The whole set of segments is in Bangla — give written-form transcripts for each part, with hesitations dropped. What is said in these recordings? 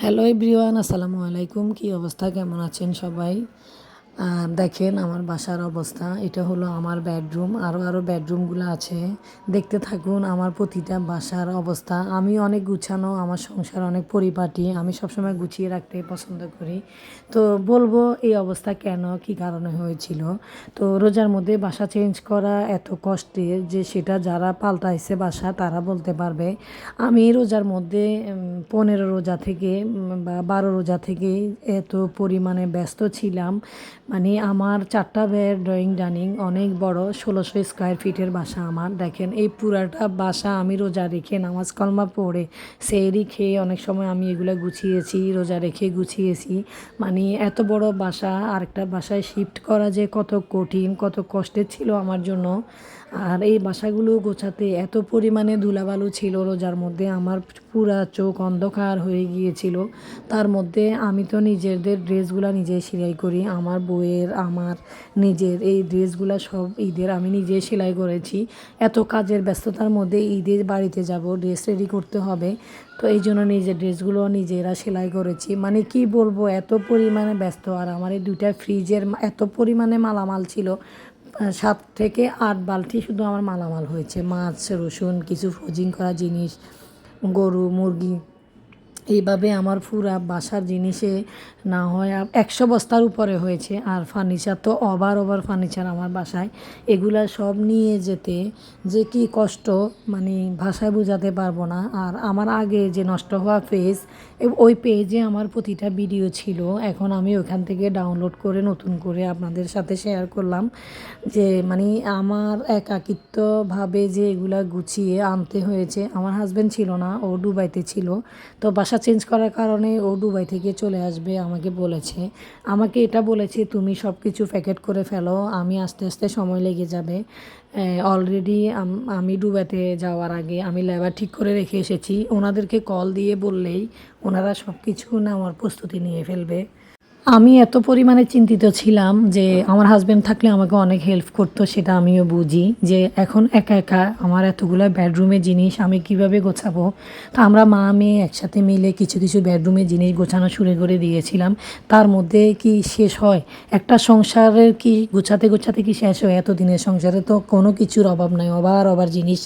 হ্যালো এভরিওয়ান, আসসালামু আলাইকুম। কি অবস্থা, কেমন আছেন সবাই? দেখেন আমার বাসার অবস্থা। এটা হলো আমার বেডরুম। আরও বেডরুমগুলো আছে। দেখতে থাকুন আমার প্রতিটা বাসার অবস্থা। আমি অনেক গুছানো, আমার সংসার অনেক পরিপাটি। আমি সবসময় গুছিয়ে রাখতে পছন্দ করি। তো বলবো এই অবস্থা কেন, কি কারণে হয়েছিল। তো রোজার মধ্যে বাসা চেঞ্জ করা এত কষ্টের যে সেটা যারা পাল্টাইছে বাসা তারা বলতে পারবে। আমি রোজার মধ্যে 15 রোজা থেকে বা 12 রোজা থেকে এত পরিমাণে ব্যস্ত ছিলাম। মানে আমার 4টা বেড, ড্রয়িং ডাইনিং, অনেক বড়, 1600 স্কোয়ার ফিটের বাসা আমার। দেখেন এই পুরাটা বাসা আমি রোজা রেখে নামাজ কালমা পড়ে সেহরি খেয়ে অনেক সময় আমি এগুলো গুছিয়েছি, রোজা রেখে গুছিয়েছি। মানে এত বড় বাসা আরেকটা বাসায় শিফট করা যে কত কঠিন, কত কষ্টের ছিল আমার জন্য। আর এই বাসাগুলো গোছাতে এত পরিমাণে ধুলাবালু ছিল রোজার মধ্যে, আমার পুরা চোখ অন্ধকার হয়ে গিয়েছিল। তার মধ্যে আমি তো নিজেদের ড্রেসগুলো নিজেই সেলাই করি। আমার বউয়ের, আমার নিজের এই ড্রেসগুলো সব ঈদের আমি নিজেই সেলাই করেছি। এত কাজের ব্যস্ততার মধ্যে ঈদের বাড়িতে যাব, ড্রেস রেডি করতে হবে। তো এই জন্য নিজের ড্রেসগুলো নিজেরা সেলাই করেছি। মানে কি বলবো, এত পরিমাণে ব্যস্ত। আর আমার এই 2টা ফ্রিজের এত পরিমাণে মালামাল ছিল, 7 থেকে 8 বালতি শুধু আমার মালামাল হয়েছে। মাছ, রসুন, কিছু ফ্রোজিং করা জিনিস, গরু, মুরগি, এইভাবে আমার পুরা বাসার জিনিসে না হয় 100 বস্তার উপরে হয়েছে। আর ফার্নিচার তো ওভার ফার্নিচার আমার বাসায়। এগুলা সব নিয়ে যেতে যে কি কষ্ট, মানে ভাষায় বোঝাতে পারবো না। আর আমার আগে যে নষ্ট হওয়া পেজ, ওই পেজে আমার প্রতিটা ভিডিও ছিল। এখন আমি ওখান থেকে ডাউনলোড করে নতুন করে আপনাদের সাথে শেয়ার করলাম। যে মানে আমার একাকিত্বভাবে যে এগুলা গুছিয়ে আনতে হয়েছে। আমার হাজব্যান্ড ছিল না, ও দুবাইতে ছিল। তো বাসা চেঞ্জ করার কারণে ও দুবাই থেকে চলে আসবে আমাকে বলেছে। আমাকে এটা বলেছে, তুমি সব কিছু প্যাকেট করে ফেলো, আমি আস্তে আস্তে সময় লেগে যাবে। অলরেডি আমি দুবাইতে যাওয়ার আগে আমি লেবার ঠিক করে রেখে এসেছি। ওনাদেরকে কল দিয়ে বললেই ওনারা সব কিছু নেওয়ার প্রস্তুতি নিয়ে ফেলবে। আমি এত পরিমাণে চিন্তিত ছিলাম যে আমার হাজব্যান্ড থাকলে আমাকে অনেক হেল্প করতো, সেটা আমিও বুঝি। যে এখন একা একা আমার এতগুলো বেডরুমের জিনিস আমি কিভাবে গোছাবো। তো আমরা মা মেয়ে একসাথে মিলে কিছু কিছু বেডরুমের জিনিস গোছানো শুরু করে দিয়েছিলাম। তার মধ্যে কি শেষ হয়? একটা সংসারের কি গোছাতে গোছাতে কি শেষ হয়? এত দিনের সংসারে তো কোনো কিছুর অভাব নাই, অবার জিনিস।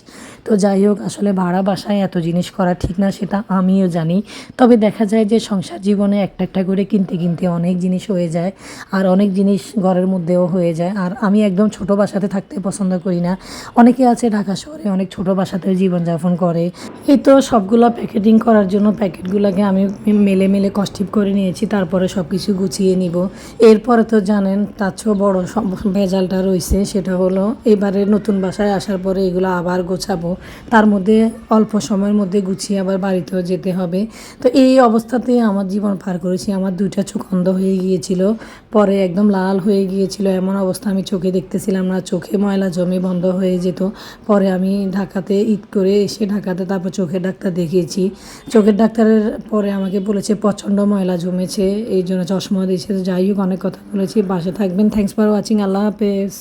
তো যাই হোক, আসলে ভাড়া বাসায় এত জিনিস করা ঠিক না, সেটা আমিও জানি। তবে দেখা যায় যে সংসার জীবনে একটা একটা করে কিনতে কিনতে অনেক জিনিস হয়ে যায়। আর অনেক জিনিস ঘরের মধ্যেও হয়ে যায়। আর আমি একদম ছোট বাসাতে থাকতে পছন্দ করি না। অনেকে আছে ঢাকা শহরে অনেক ছোট বাসাতে জীবনযাপন করে। এই তো সবগুলো প্যাকেটিং করার জন্য প্যাকেটগুলোকে আমি মেলে মেলে কষ্টিপ করে নিয়েছি, তারপরে সব কিছু গুছিয়ে নিব। এরপরে তো জানেন তার চেয়েও বড় ভেজালটা রয়েছে, সেটা হলো এবারে নতুন বাসায় আসার পরে এগুলো আবার গোছাবো। তার মধ্যে অল্প সময়ের মধ্যে গুছিয়ে আবার বাড়িতেও যেতে হবে। তো এই অবস্থাতে আমার জীবন পার করেছি। আমার 2টা চোখ অন্ধ হয়ে গিয়েছিল, পরে একদম লাল হয়ে গিয়েছিল। এমন অবস্থা, আমি চোখে দেখতেছিলাম না, চোখে ময়লা জমে বন্ধ হয়ে যেত। পরে আমি ঢাকাতে ঈদ করে এসে ঢাকাতে তারপর চোখের ডাক্তার দেখিয়েছি। চোখের ডাক্তারের পরে আমাকে বলেছে প্রচণ্ড ময়লা জমেছে, এই জন্য চশমা দিয়েছে। যাই হোক, অনেক কথা বলেছি, বাসে থাকবেন। থ্যাংকস ফর ওয়াচিং, আল্লাহ হাফেজ।